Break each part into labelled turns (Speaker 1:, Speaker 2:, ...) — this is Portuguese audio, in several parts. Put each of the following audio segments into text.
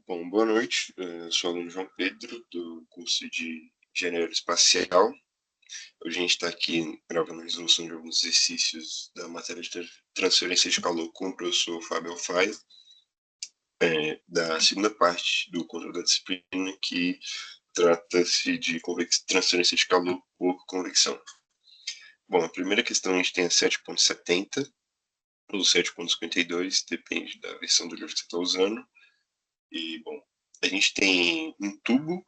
Speaker 1: Bom, boa noite. Eu sou o aluno João Pedro, do curso de Engenharia Espacial. Hoje a gente está aqui gravando a resolução de alguns exercícios da matéria de transferência de calor com o professor Fábio Alfaia, da segunda parte do controle da disciplina, que trata-se de transferência de calor por convecção. Bom, a primeira questão a gente tem a 7.70 ou 7.52, depende da versão do livro que você está usando. E, bom, a gente tem um tubo,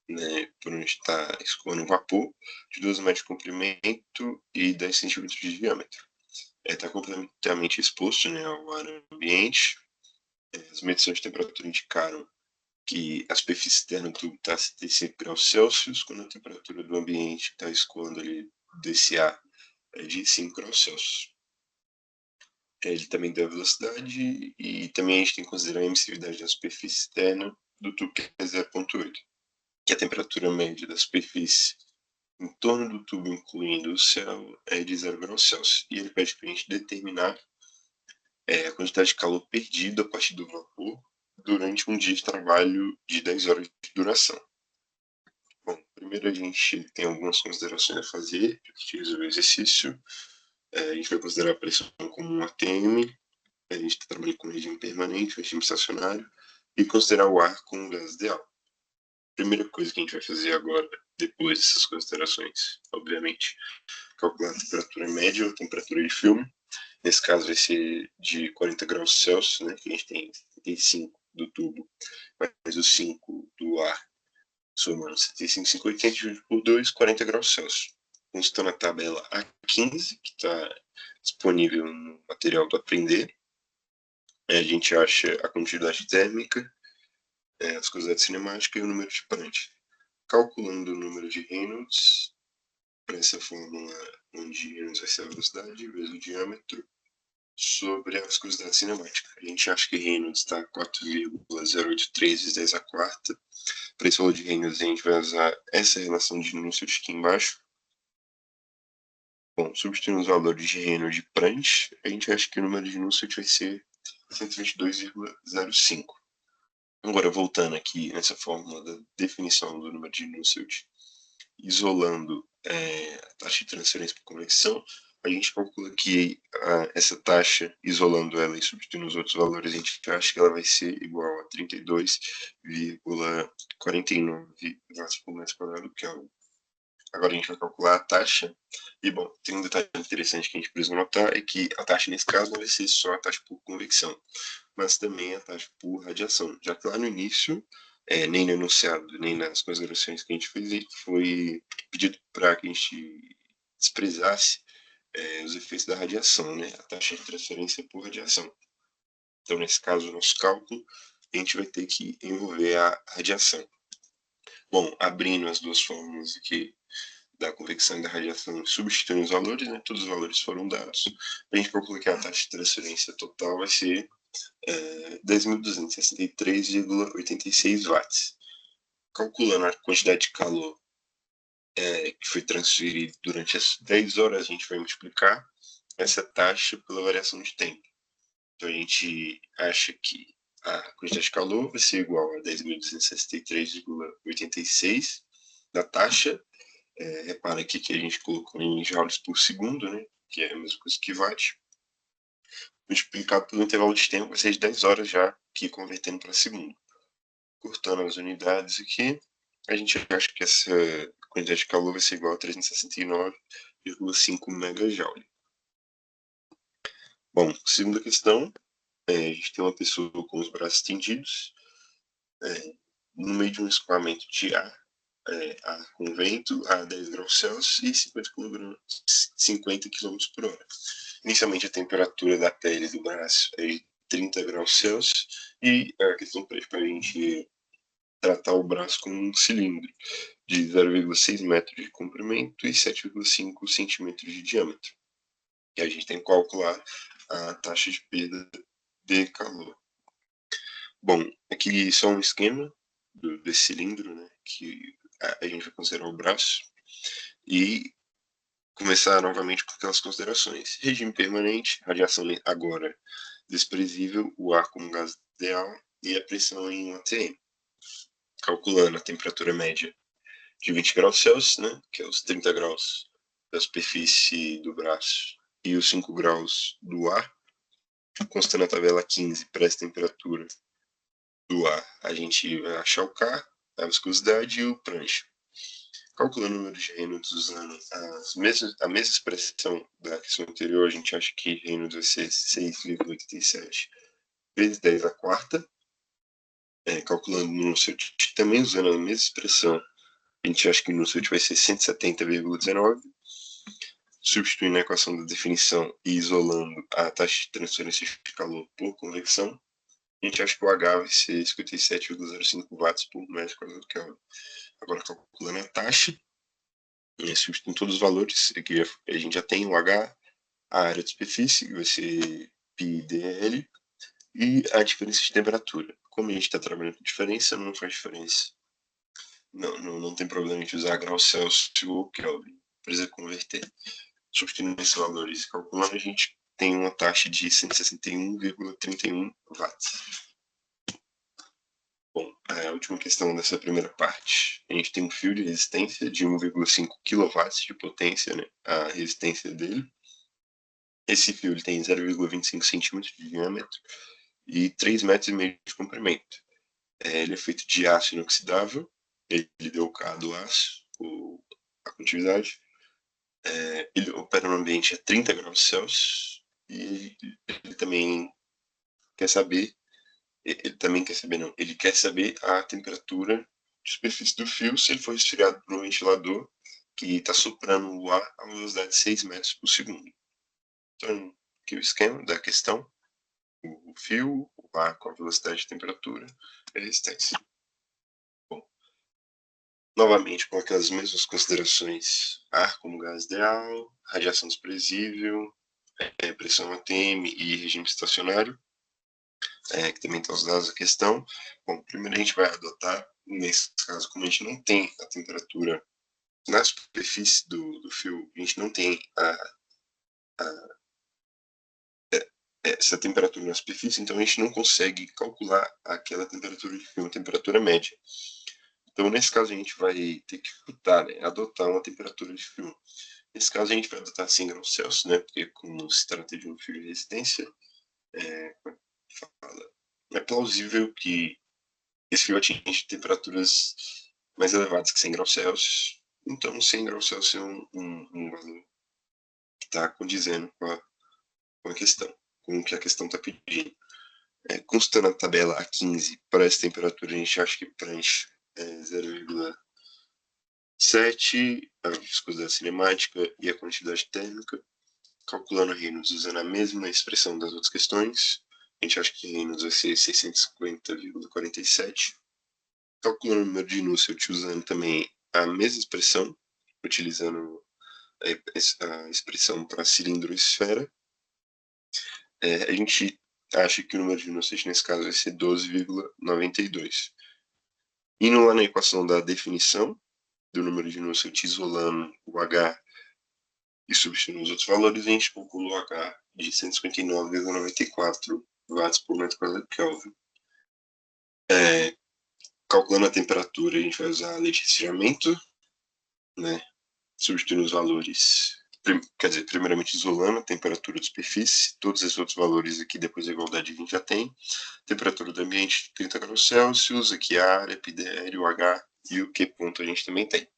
Speaker 1: né, por onde está escoando um vapor, de 12 metros de comprimento e 10 centímetros de diâmetro. Está completamente exposto, né, ao ar ambiente. As medições de temperatura indicaram que a superfície externa do tubo está a 75 graus Celsius, quando a temperatura do ambiente que está escoando ali desse ar é de 5 graus Celsius. Ele também deu a velocidade e também a gente tem que considerar a emissividade da superfície externa do tubo, que é 0,8, que a temperatura média da superfície em torno do tubo, incluindo o céu, é de 0 graus Celsius. E ele pede para a gente determinar a quantidade de calor perdido a partir do vapor durante um dia de trabalho de 10 horas de duração. Bom, primeiro a gente tem algumas considerações a fazer para a gente resolver o exercício. A gente vai considerar a pressão como um ATM, a gente está trabalhando com regime permanente, regime estacionário, e considerar o ar como um gás ideal. Primeira coisa que a gente vai fazer agora, depois dessas considerações, obviamente, calcular a temperatura média ou temperatura de filme. Nesse caso vai ser de 40 graus Celsius, né, que a gente tem 75 do tubo, mais os 5 do ar, somando 75, 580 dividido por 2, 40 graus Celsius. Consultando a tabela A15, que está disponível no material do Aprender, a gente acha a quantidade térmica, a viscosidade cinemática e o número de Prandtl. Calculando o número de Reynolds, para essa fórmula onde Reynolds vai ser a velocidade vezes o diâmetro sobre a viscosidade cinemática. A gente acha que Reynolds está 4,083 vezes 10 a quarta. Para esse valor de Reynolds, a gente vai usar essa relação de Nusselt aqui embaixo. Bom, substituindo os valores de Reynolds e Prandtl, a gente acha que o número de Nusselt vai ser 122,05. Agora, voltando aqui nessa fórmula da definição do número de Nusselt, isolando a taxa de transferência por convecção, a gente calcula que essa taxa, isolando ela e substituindo os outros valores, a gente acha que ela vai ser igual a 32,49 watts por metro quadrado, que é o... Agora a gente vai calcular a taxa. E, bom, tem um detalhe interessante que a gente precisa notar, é que a taxa, nesse caso, não vai ser só a taxa por convecção, mas também a taxa por radiação, já que lá no início, nem no enunciado, nem nas considerações que a gente fez, foi pedido para que a gente desprezasse os efeitos da radiação, né? A taxa de transferência por radiação. Então, nesse caso, o nosso cálculo, a gente vai ter que envolver a radiação. Bom, abrindo as duas fórmulas aqui da convecção e da radiação, substituindo os valores, né? Todos os valores foram dados. A gente calcula que a taxa de transferência total vai ser 10.263,86 watts. Calculando a quantidade de calor que foi transferido durante as 10 horas, a gente vai multiplicar essa taxa pela variação de tempo. Então a gente acha que a quantidade de calor vai ser igual a 10.263,86 da taxa. Repara aqui que a gente colocou em joules por segundo, né, que é a mesma coisa que watt. Multiplicado pelo intervalo de tempo vai ser de 10 horas já, aqui convertendo para segundo. Cortando as unidades aqui, a gente acha que essa quantidade de calor vai ser igual a 369,5 megajoule. Bom, segunda questão, a gente tem uma pessoa com os braços estendidos no meio de um escoamento de ar com vento a 10 graus Celsius e 50 km por hora. Inicialmente, a temperatura da pele do braço é de 30 graus Celsius e a questão para a gente tratar o braço como um cilindro de 0,6 metros de comprimento e 7,5 centímetros de diâmetro. E a gente tem que calcular a taxa de perda de calor. Bom, aqui só um esquema desse cilindro, né, que a gente vai considerar o braço e começar novamente com aquelas considerações. Regime permanente, radiação agora desprezível, o ar como gás ideal, e a pressão em atm. Calculando a temperatura média de 20 graus Celsius, né, que é os 30 graus da superfície do braço e os 5 graus do ar, constando a tabela 15 para essa temperatura do ar, a gente vai achar o K, a viscosidade e o prancha. Calculando o número de Reynolds usando a mesma expressão da questão anterior, a gente acha que Reynolds vai ser 6,87 vezes 10 a quarta. Calculando no Nusselt, também usando a mesma expressão, a gente acha que o Nusselt vai ser 170,19. Substituindo a equação da definição e isolando a taxa de transferência de calor por convecção, a gente acha que o H vai ser 57,05 watts por metro quadrado Kelvin. Agora, calculando a taxa, substituindo todos os valores, aqui a gente já tem o H, a área de superfície, que vai ser πdl, e a diferença de temperatura. Como a gente está trabalhando com diferença, não faz diferença. Não tem problema a gente usar graus Celsius ou Kelvin. Precisa converter. Substituindo esses valores e calculando, a gente tem uma taxa de 161,31 watts. Bom, a última questão dessa primeira parte. A gente tem um fio de resistência de 1,5 kW de potência, né, a resistência dele. Esse fio ele tem 0,25 centímetros de diâmetro e 3,5 metros de comprimento. Ele é feito de aço inoxidável, ele deu o K do aço, a condutividade. Ele opera no ambiente a 30 graus Celsius e ele também quer saber, ele quer saber a temperatura de superfície do fio se ele for resfriado por um ventilador que está soprando o ar a uma velocidade de 6 metros por segundo. Então, aqui o esquema da questão, o fio, o ar com a velocidade de temperatura e a resistência. Bom, novamente com aquelas mesmas considerações, ar como gás ideal, radiação desprezível, pressão ATM e regime estacionário, que também estão os dados da questão. Bom, primeiro a gente vai adotar, nesse caso, como a gente não tem a temperatura na superfície do fio, a gente não tem essa temperatura na superfície, então a gente não consegue calcular aquela temperatura de fio, a temperatura média. Então, nesse caso, a gente vai ter que adotar uma temperatura de fio. Nesse caso, a gente vai adotar 100 graus Celsius, né, porque como se trata de um fio de resistência, é plausível que esse fio atinja temperaturas mais elevadas que 100 graus Celsius. Então, 100 graus Celsius é um valor que está condizendo com a questão, com o que a questão está pedindo. Constando a tabela A15 para essa temperatura, a gente acha que preenche 0,7, a viscosidade cinemática e a quantidade térmica. Calculando Reynolds usando a mesma expressão das outras questões, a gente acha que Reynolds vai ser 650,47. Calculando o número de Nusselt usando também a mesma expressão, utilizando a expressão para cilindro e esfera, a gente acha que o número de Nusselt nesse caso vai ser 12,92. Indo lá na equação da definição do número de Nusselt isolando o H e substituindo os outros valores, a gente calcula o H de 159,94 watts por metro quadrado Kelvin. Calculando a temperatura, a gente vai usar a lei de resfriamento, né? Substituindo os valores, primeiramente isolando a temperatura de superfície, todos esses outros valores aqui, depois da igualdade a gente já tem. Temperatura do ambiente, 30 graus Celsius, aqui a área, πdl, o H e o Q ponto a gente também tem.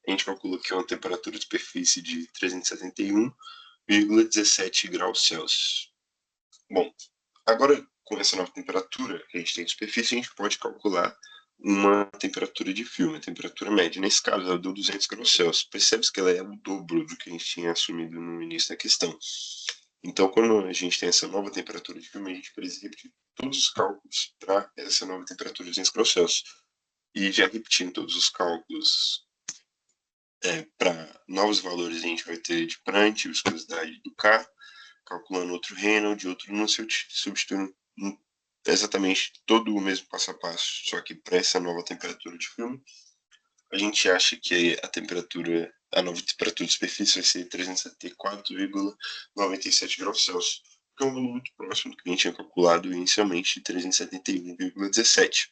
Speaker 1: A gente calcula aqui uma temperatura de superfície de 371,17 graus Celsius. Bom, agora com essa nova temperatura que a gente tem de superfície, a gente pode calcular uma temperatura de filme, a temperatura média. Nesse caso, ela deu 200 graus Celsius. Percebe-se que ela é o dobro do que a gente tinha assumido no início da questão. Então, quando a gente tem essa nova temperatura de filme, a gente precisa repetir todos os cálculos para essa nova temperatura de 200 graus Celsius. E já repetindo todos os cálculos para novos valores, a gente vai ter de Prandtl, viscosidade do K, calculando outro Reynolds, outro Nusselt, substituindo exatamente todo o mesmo passo a passo, só que para essa nova temperatura de filme, a gente acha que a nova temperatura de superfície vai ser 374,97 graus Celsius. que é um valor muito próximo do que a gente tinha calculado inicialmente, de 371,17.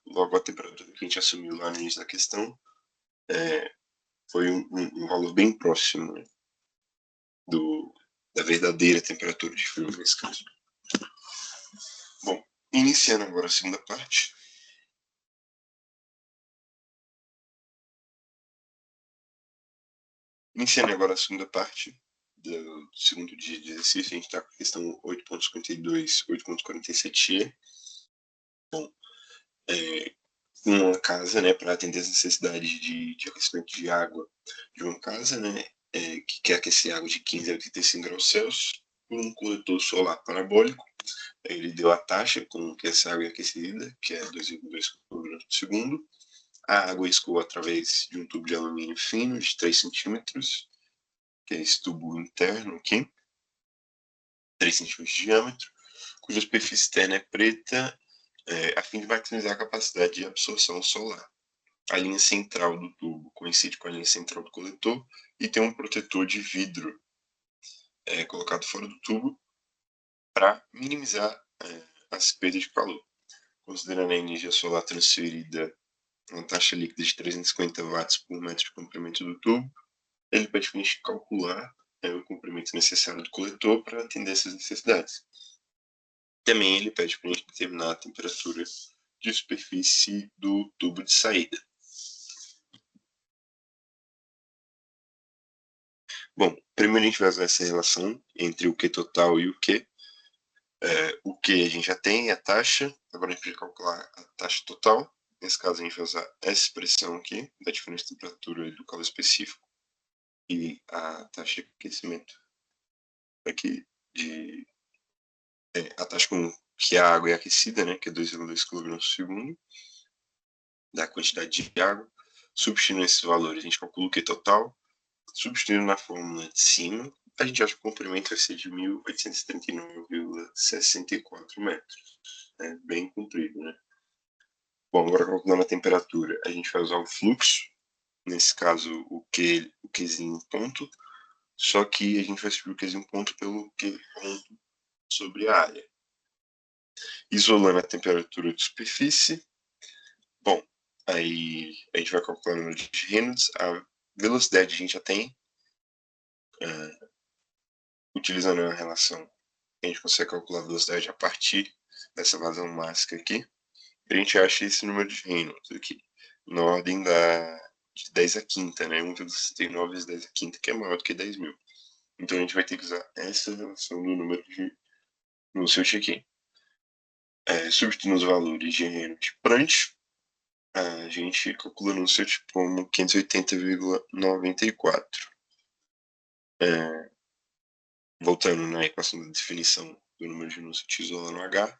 Speaker 1: Logo, a temperatura que a gente assumiu lá no início da questão foi um valor bem próximo, né, da verdadeira temperatura de frio nesse caso. Bom, iniciando agora a segunda parte. Iniciando agora a segunda parte do segundo dia de exercício, a gente está com a questão 8.52, 8.47e. Bom, uma casa, né, para atender as necessidades de aquecimento de água de uma casa, né, que quer aquecer água de 15 a 85 graus Celsius, por um coletor solar parabólico. Ele deu a taxa com que essa água é aquecida, que é 2,2 kg por segundo. A água escoa através de um tubo de alumínio fino de 3 centímetros, que é esse tubo interno aqui, 3 centímetros de diâmetro, cuja superfície externa é preta, a fim de maximizar a capacidade de absorção solar. A linha central do tubo coincide com a linha central do coletor e tem um protetor de vidro colocado fora do tubo para minimizar as perdas de calor. Considerando a energia solar transferida uma taxa líquida de 350 watts por metro de comprimento do tubo, ele pede para a gente calcular o comprimento necessário do coletor para atender essas necessidades. Também ele pede para a gente determinar a temperatura de superfície do tubo de saída. Bom, primeiro a gente vai usar essa relação entre o Q total e o Q. O Q a gente já tem, a taxa. Agora a gente vai calcular a taxa total. Nesse caso a gente vai usar essa expressão aqui, da diferença de temperatura do calor específico, e a taxa de aquecimento aqui, a taxa com que a água é aquecida, né, que é 2,2 kg por segundo, da quantidade de água. Substituindo esses valores, a gente calcula o Q total. Substituindo na fórmula de cima, a gente acha que o comprimento vai ser de 1.839,64 metros. É bem comprido, né? Bom, agora calculando a temperatura, a gente vai usar o fluxo, nesse caso o Qzinho ponto, só que a gente vai substituir o Qzinho ponto pelo Q ponto sobre a área. Isolando a temperatura de superfície, bom, aí a gente vai calcular o número de Reynolds, a velocidade a gente já tem, utilizando a relação, a gente consegue calcular a velocidade a partir dessa vazão máxima aqui. A gente acha esse número de Reynolds aqui, na ordem de 10 a quinta, né? 1,69 vezes 10 a quinta, que é maior do que 10.000. Então a gente vai ter que usar essa relação do número no seu check-in. Substituindo os valores de Reynolds e Prandtl, a gente calcula no seu como 580,94. Voltando na equação da definição do número de Nusselt isolando H,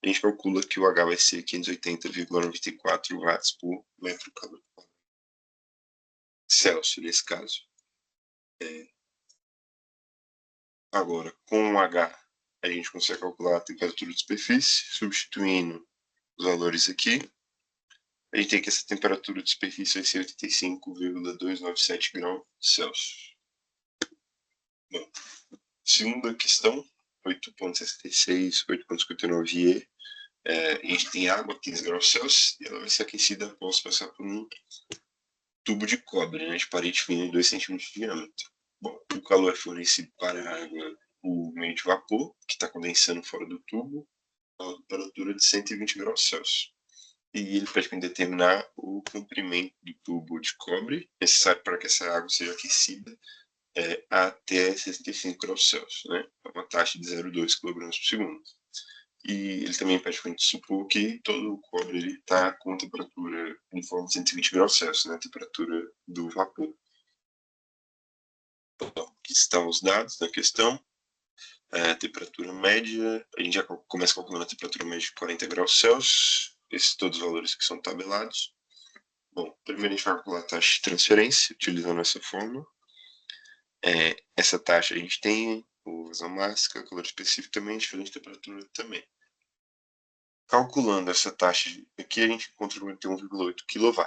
Speaker 1: a gente calcula que o H vai ser 580,94 watts por metro Celsius, nesse caso. Agora, com o H, a gente consegue calcular a temperatura de superfície, substituindo os valores aqui. A gente tem que essa temperatura de superfície vai ser 85,297 graus Celsius. Bom, segunda questão, 8.66, 8.59e. A gente tem água a 15 graus Celsius e ela vai ser aquecida após passar por um tubo de cobre, né, de parede fina de 2 centímetros de diâmetro. Bom, o calor é fornecido para a água por meio de vapor, que está condensando fora do tubo, a uma temperatura de 120 graus Celsius. E ele pede para determinar o comprimento do tubo de cobre necessário para que essa água seja aquecida até 65 graus Celsius, né? Uma taxa de 0,2 kg por segundo. E ele também pede para a gente supor que todo o cobre está com temperatura uniforme de 120 graus Celsius, né? A temperatura do vapor. Então, aqui estão os dados da questão. A temperatura média, a gente já começa calculando a temperatura média de 40 graus Celsius. Esses todos os valores que são tabelados. Bom, primeiro a gente vai calcular a taxa de transferência, utilizando essa fórmula. Essa taxa a gente tem o vazão máximo, calor específico também, diferente de temperatura também. Calculando essa taxa aqui, a gente encontra 1,8 kW.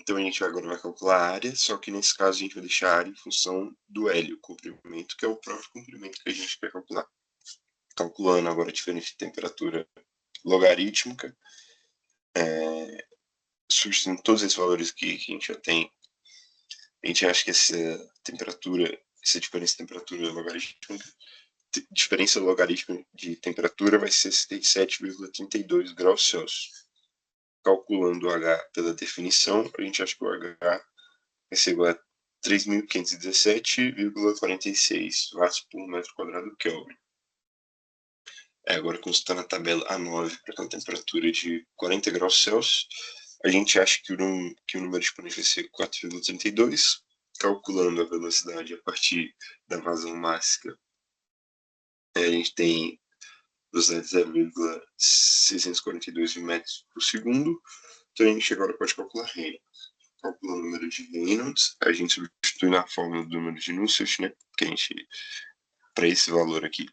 Speaker 1: Então a gente agora vai calcular a área, só que nesse caso a gente vai deixar a área em função do L, o comprimento, que é o próprio comprimento que a gente quer calcular. calculando agora a diferença de temperatura logarítmica, substituindo todos esses valores que a gente já tem, a gente acha que essa diferença de temperatura logarítmica, diferença logarítmica de temperatura vai ser 67,32 graus Celsius. Calculando o H pela definição, a gente acha que o H vai ser igual a 3.517,46 watts por metro quadrado Kelvin. Agora, consultando a tabela A9 para aquela temperatura de 40 graus Celsius, a gente acha que o número expoente vai ser 4,32. Calculando a velocidade a partir da vazão máxima, a gente tem velocidade 0,642 metros por segundo. Então a gente agora pode calcular Reynolds. Calculando o número de Reynolds, a gente substitui na fórmula do número de Nusselt, né? Que a gente, para esse valor aqui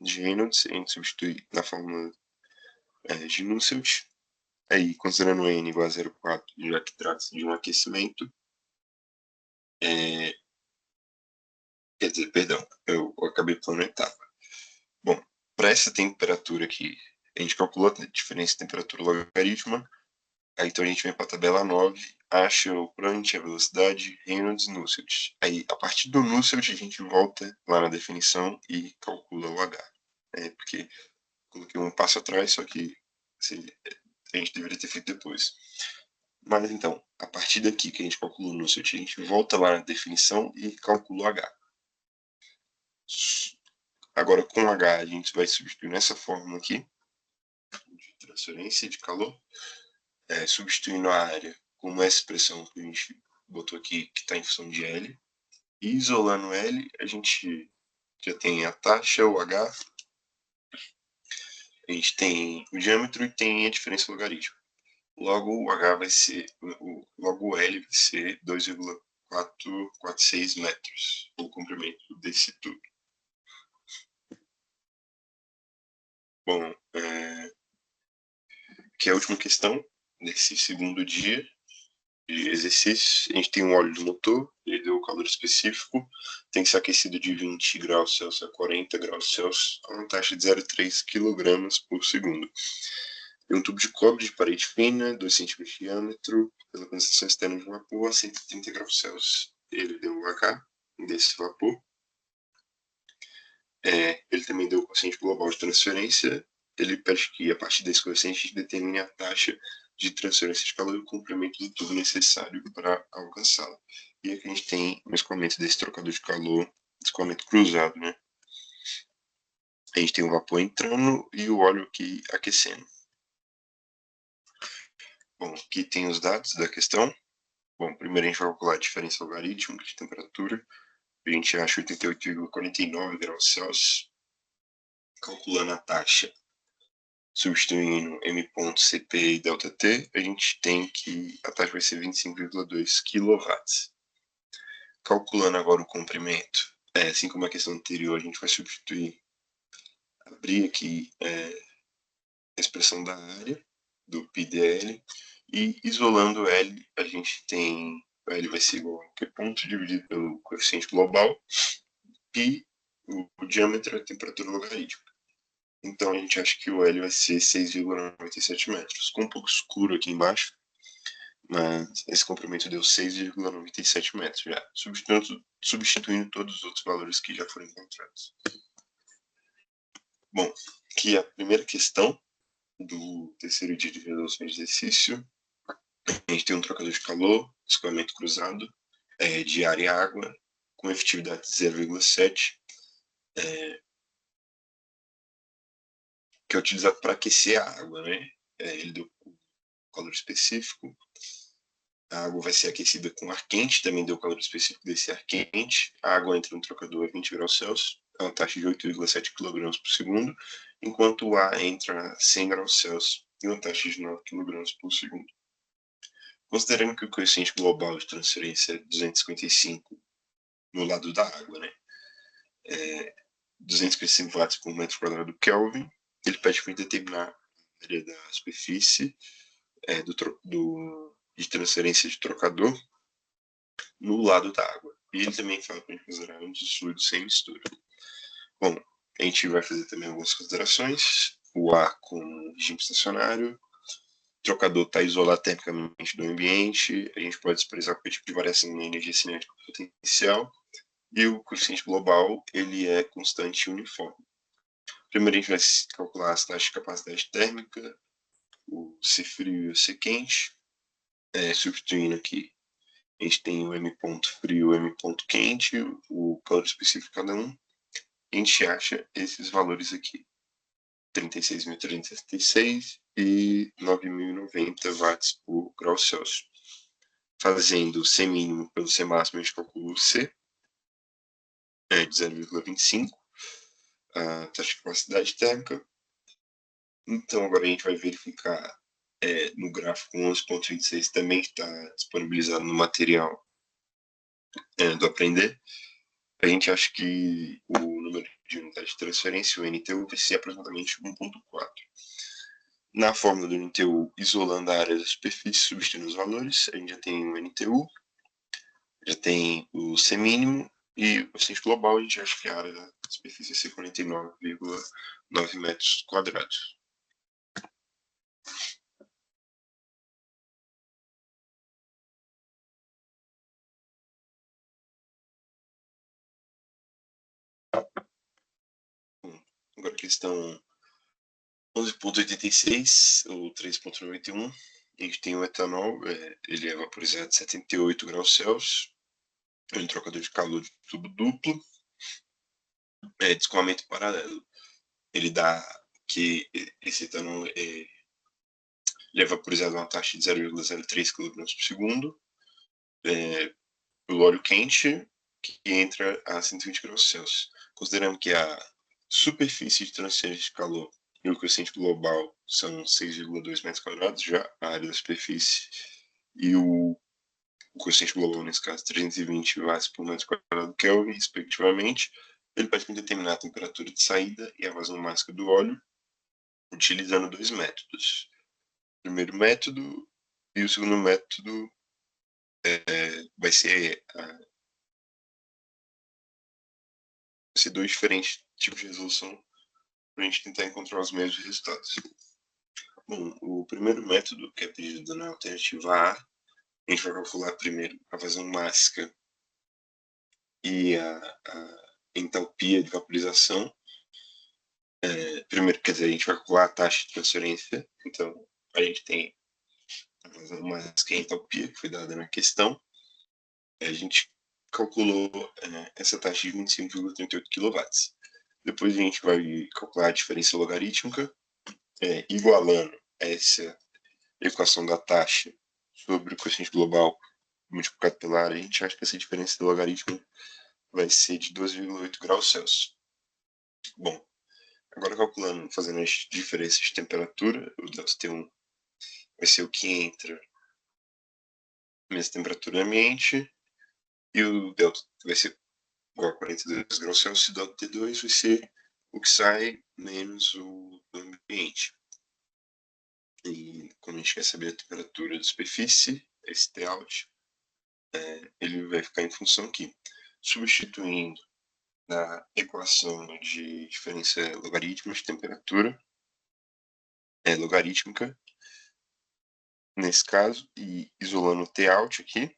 Speaker 1: de Reynolds, a gente substitui na fórmula de Nusselt. Aí, considerando N igual a 0,4, já que trata-se de um aquecimento, quer dizer, perdão, eu acabei pulando a etapa. Bom, para essa temperatura aqui, a gente calculou a diferença de temperatura logarítmica. Aí então a gente vem para a tabela 9, acha o Prandtl, a velocidade, Reynolds e Nusselt. Aí, a partir do Nusselt, a gente volta lá na definição e calcula o H. Porque coloquei um passo atrás, só que a gente deveria ter feito depois. Mas então, a partir daqui que a gente calcula o Nusselt, a gente volta lá na definição e calcula o H. Agora, com H, a gente vai substituir nessa fórmula aqui, de transferência de calor, substituindo a área como essa expressão que a gente botou aqui, que está em função de L. E isolando L, a gente já tem a taxa, o H, a gente tem o diâmetro e tem a diferença logarítmica. Logo, o H vai ser, logo o L vai ser 2,446 metros, o comprimento desse tubo. Bom, aqui é a última questão desse segundo dia de exercício. A gente tem um óleo do motor, ele deu o calor específico, tem que ser aquecido de 20 graus Celsius a 40 graus Celsius a uma taxa de 0,3 kg por segundo. Tem um tubo de cobre de parede fina, 2 cm de diâmetro, pela condensação externa de vapor a 130 graus Celsius. Ele deu o H desse vapor. Ele também deu o coeficiente global de transferência. Ele pede que, a partir desse coeficiente, a gente determine a taxa de transferência de calor e o comprimento do tubo necessário para alcançá-la. E aqui a gente tem o escoamento desse trocador de calor, escoamento cruzado, né? A gente tem o vapor entrando e o óleo aqui aquecendo. Bom, aqui tem os dados da questão. Bom, primeiro a gente vai calcular a diferença logarítmica de temperatura. A gente acha 88,49 graus Celsius. Calculando a taxa, substituindo M.Cp e ΔT, a gente tem que a taxa vai ser 25,2 kW. Calculando agora o comprimento, assim como a questão anterior, a gente vai substituir, abrir aqui a expressão da área, do πdl, e isolando L, a gente tem, L vai ser igual a Q ponto dividido pelo coeficiente global, e o diâmetro é a temperatura logarítmica. Então a gente acha que o L vai ser 6,97 metros. Ficou um pouco escuro aqui embaixo, mas esse comprimento deu 6,97 metros já, substituindo todos os outros valores que já foram encontrados. Bom, aqui é a primeira questão do terceiro dia de resolução de exercício. A gente tem um trocador de calor, escoamento cruzado, de ar e água, com efetividade de 0,7, que é utilizado para aquecer a água, né? Ele deu calor específico. A água vai ser aquecida com ar quente, também deu calor específico desse ar quente. A água entra no trocador a 20 graus Celsius, a uma taxa de 8,7 kg por segundo, enquanto o ar entra a 100 graus Celsius, em uma taxa de 9 kg por segundo. Considerando que o coeficiente global de transferência é 255 no lado da água, né? 255 watts por metro quadrado Kelvin, ele pede para determinar a área da superfície de transferência de trocador no lado da água. E ele também fala para a gente considerar ambos os fluidos sem mistura. Bom, A gente vai fazer também algumas considerações. O ar com regime estacionário. O trocador está isolado termicamente do ambiente. A gente pode desprezar qualquer tipo de variação na energia cinética potencial. E o coeficiente global ele é constante e uniforme. Primeiro a gente vai calcular as taxas de capacidade térmica, o C frio e o C quente. Substituindo aqui, a gente tem o M ponto frio, o M ponto quente, o calor específico de cada um. A gente acha esses valores aqui. 36.366 e 9.090 watts por grau Celsius. Fazendo o C mínimo pelo C máximo, a gente calcula o C, de 0,25, a taxa de capacidade térmica. Então, agora a gente vai verificar no gráfico 11.26, também está disponibilizado no material do Aprender. A gente acha que o número de unidades de transferência, o NTU, vai ser aproximadamente 1.4. Na fórmula do NTU, isolando a área da superfície, substituindo os valores, a gente já tem o NTU, já tem o C mínimo, e o coeficiente global, a gente acha que a área da superfície vai ser 49,9 metros quadrados. Agora a questão 11.86 ou 3.91, a gente tem o etanol, ele é vaporizado a 78 graus Celsius, é um trocador de calor de tubo duplo, descolamento paralelo. Ele dá que esse etanol ele é vaporizado a uma taxa de 0,03 kg por segundo, pelo óleo quente, que entra a 120 graus Celsius. Considerando que a superfície de transferência de calor e o coeficiente global são 6,2 metros quadrados, já a área da superfície e o coeficiente global, nesse caso, 320 watts por metro quadrado Kelvin, respectivamente, ele permite determinar a temperatura de saída e a vazão máxima do óleo, utilizando dois métodos. O primeiro método e o segundo método vai ser dois diferentes tipos de resolução para a gente tentar encontrar os mesmos resultados. Bom, o primeiro método, que é pedido na alternativa A, a gente vai calcular primeiro a vazão máxima e a entalpia de vaporização. Primeiro, quer dizer, a gente vai calcular a taxa de transferência. Então, a gente tem a vazão máxima e a entalpia, que foi dada na questão. A gente calculou essa taxa de 25,38 kW. Depois a gente vai calcular a diferença logarítmica, igualando essa equação da taxa sobre o coeficiente global multiplicado pela área. A gente acha que essa diferença logarítmica vai ser de 2,8 graus Celsius. Bom, agora calculando, fazendo as diferenças de temperatura, o ΔT1 vai ser o que entra nessa temperatura ambiente, e o delta vai ser igual a 42 graus Celsius, e o delta T2 vai ser o que sai menos o do ambiente. E quando a gente quer saber a temperatura da superfície, esse T out, ele vai ficar em função aqui. Substituindo na equação de diferença logarítmica de temperatura, logarítmica, nesse caso, e isolando o T out aqui,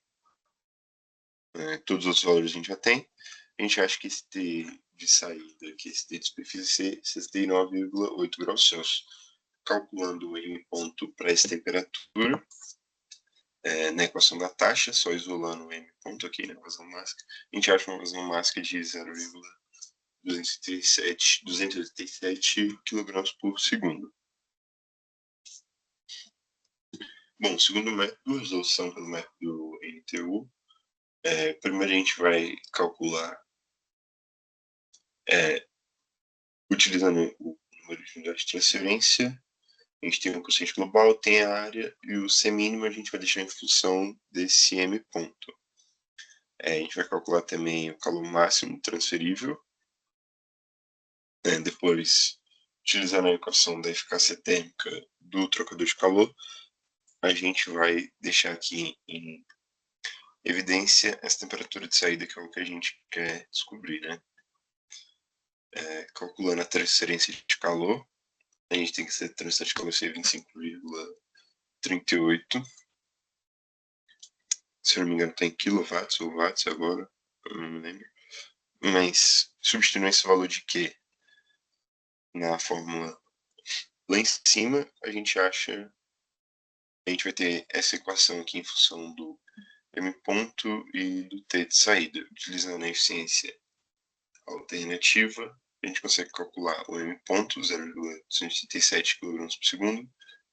Speaker 1: todos os outros valores a gente já tem, a gente acha que esse T de saída, que esse T de superfície, é 69,8 graus Celsius. Calculando o M ponto para essa temperatura, na equação da taxa, só isolando o M ponto aqui, na vazão máxima, a gente acha uma vazão máxima de 0,287 kg por segundo. Bom, segundo método, resolução pelo método NTU, primeiro a gente vai calcular utilizando o número de unidades de transferência. A gente tem o coeficiente global, tem a área, e o C mínimo a gente vai deixar em função desse M ponto. A gente vai calcular também o calor máximo transferível. Depois, utilizando a equação da eficácia térmica do trocador de calor, a gente vai deixar aqui em evidência essa temperatura de saída, que é o que a gente quer descobrir, né? calculando a transferência de calor, a gente tem que ser transferência de calor ser 25,38. Se eu não me engano, tem quilowatts ou watts agora, eu não me lembro. Mas substituindo esse valor de Q na fórmula lá em cima, a gente vai ter essa equação aqui em função do M ponto e do T de saída. Utilizando a eficiência alternativa, a gente consegue calcular o M ponto, 0,237 kg por segundo,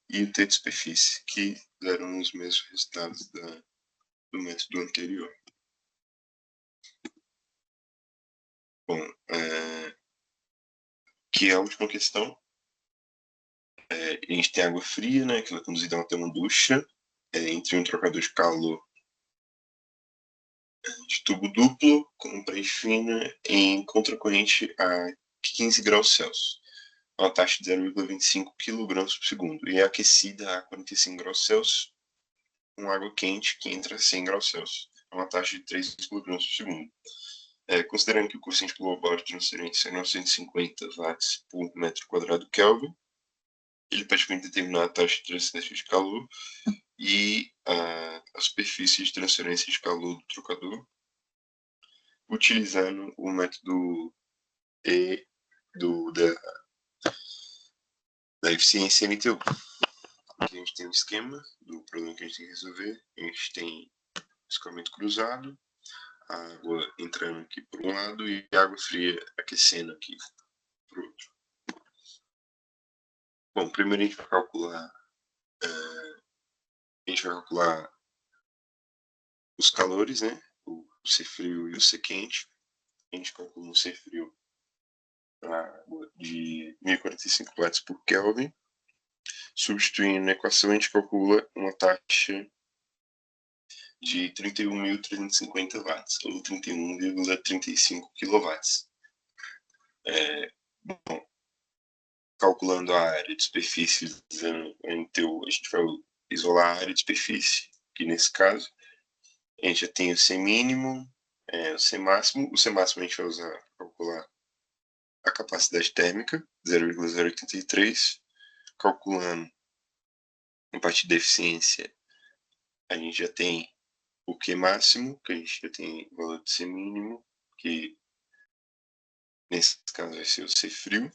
Speaker 1: e o T de superfície, que deram os mesmos resultados do método anterior. Bom, que é a última questão. A gente tem água fria, né, que ela é conduzida até uma ducha, entre um trocador de calor de tubo duplo com preenche fina em contracorrente a 15 graus Celsius, uma taxa de 0,25 kg por segundo, e é aquecida a 45 graus Celsius com água quente que entra a 100 graus Celsius, uma taxa de 3 kg por segundo. Considerando que o coeficiente global de transferência é 950 watts por metro quadrado Kelvin, ele praticamente determinar a taxa de transferência de calor e a superfície de transferência de calor do trocador, utilizando o método da eficiência NTU. Aqui a gente tem um esquema do problema que a gente tem que resolver. A gente tem escoamento cruzado, a água entrando aqui por um lado e a água fria aquecendo aqui por outro. Bom, primeiro a gente vai calcular os calores, né? O C frio e o C quente. A gente calcula o C frio para água de 1045 watts por Kelvin. Substituindo na equação, a gente calcula uma taxa de 31.350 watts, ou 31,35 kW. Bom, calculando a área de superfície, a gente vai isolar a área de superfície, que nesse caso, a gente já tem o C mínimo, o C máximo. O C máximo a gente vai usar para calcular a capacidade térmica, 0,083. Calculando a partir da eficiência, a gente já tem o Q máximo, que a gente já tem o valor de C mínimo, que nesse caso vai ser o C frio.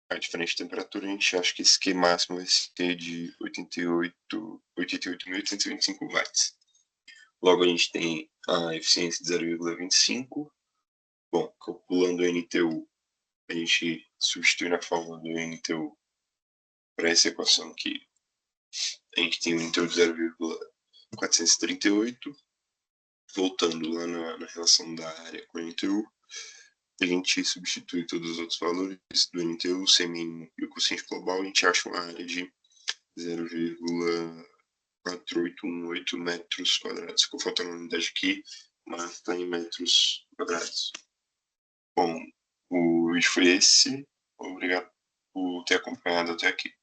Speaker 1: A diferença de temperatura, a gente acha que esse Q máximo vai ser de 88.825 watts. Logo, a gente tem a eficiência de 0,25. Bom, calculando o NTU, a gente substitui na fórmula do NTU para essa equação aqui. A gente tem o NTU de 0,438. Voltando lá na relação da área com o NTU, a gente substitui todos os outros valores do NTU, o C mínimo e o quociente global, a gente acha uma área de 0,4818 metros quadrados. Ficou faltando uma unidade aqui, mas está em metros quadrados. Bom, o vídeo foi esse. Obrigado por ter acompanhado até aqui.